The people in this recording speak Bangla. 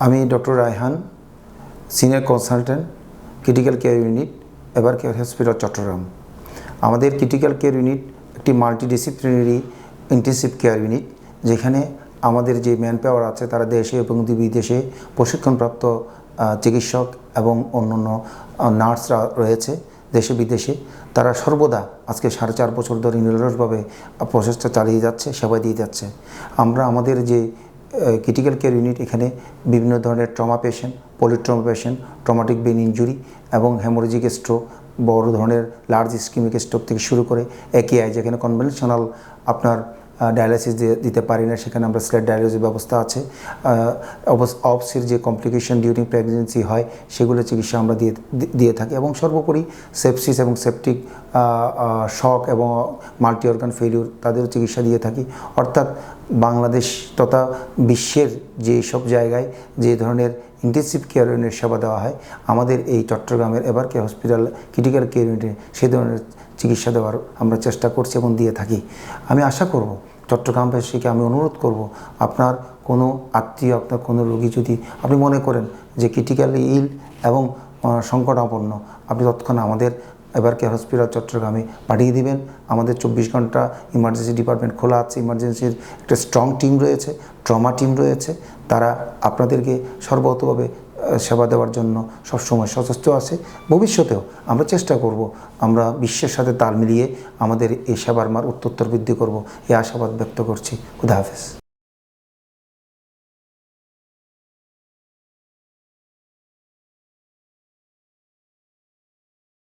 আমি doctor Raihan, senior consultant, critical care unit, Evercare hospital, Chittagong. আমাদের ক্রিটিক্যাল কেয়ার ইউনিট একটি মাল্টিডিসিপ্লিনারি ইন্টেনসিভ কেয়ার ইউনিট, যেখানে আমাদের যে ম্যান পাওয়ার আছে তারা দেশে এবং বিদেশে প্রশিক্ষণপ্রাপ্ত চিকিৎসক এবং অন্যান্য নার্সরা রয়েছে দেশে বিদেশে। তারা সর্বদা আজকে 4.5 বছর ধরে নিরলসভাবে প্রচেষ্টা চালিয়ে যাচ্ছে, সেবা দিয়ে যাচ্ছে। আমরা আমাদের যে ক্রিটিক্যাল কেয়ার ইউনিট, এখানে বিভিন্ন ধরনের trauma patient, polytrauma patient, traumatic brain injury এবং হেমোরেজিক স্ট্রোক, বড় ধরনের লার্জ ইস্কিমিক স্ট্রোক থেকে শুরু করে একেআই, যেখানে কনভেনশনাল আপনার ডায়ালিসিস দিতে পারি না, সেখানে আমরা স্লেট ডায়ালিসিস ব্যবস্থা আছে। অবসির যে কমপ্লিকেশন ডিউরিং প্রেগনেন্সি হয়, সেগুলো চিকিৎসা আমরা দিয়ে থাকি। এবং সর্বোপরি সেপসিস এবং সেপটিক শক এবং মাল্টি অর্গান ফেলিউর, তাদের চিকিৎসা দিয়ে থাকি। অর্থাৎ বাংলাদেশ তথা বিশ্বের যে সব জায়গায় যে ধরনের ইন্টেনসিভ কেয়ার ইউনিটের সেবা দেওয়া হয়, আমাদের এই চট্টগ্রামের ever care hospital critical care ইউনিটে সেই ধরনের চিকিৎসা দেওয়ার আমরা চেষ্টা করছি এবং দিয়ে থাকি। আমি আশা করব, চট্টগ্রামবাসীকে আমি অনুরোধ করব, আপনার কোনো আত্মীয়, আপনার কোনো রোগী যদি আপনি মনে করেন যে ক্রিটিক্যালি ইল এবং সংকটাপন্ন, আপনি তৎক্ষণাৎ আমাদের এভার কেয়ার হসপিটাল চট্টগ্রামে পাঠিয়ে দিবেন। আমাদের 24 ঘন্টা ইমার্জেন্সি ডিপার্টমেন্ট খোলা আছে। ইমার্জেন্সির একটা স্ট্রং টিম রয়েছে, ট্রমা টিম রয়েছে। তারা আপনাদেরকে সর্বতভাবে সেবা দেওয়ার জন্য সবসময় সচেষ্ট আছে। ভবিষ্যতেও আমরা চেষ্টা করব, আমরা বিশ্বের সাথে তাল মিলিয়ে আমাদের এই সেবার মান উত্তরোত্তর বৃদ্ধি করব, এই আশাবাদ ব্যক্ত করছি। খুদা হাফেজ।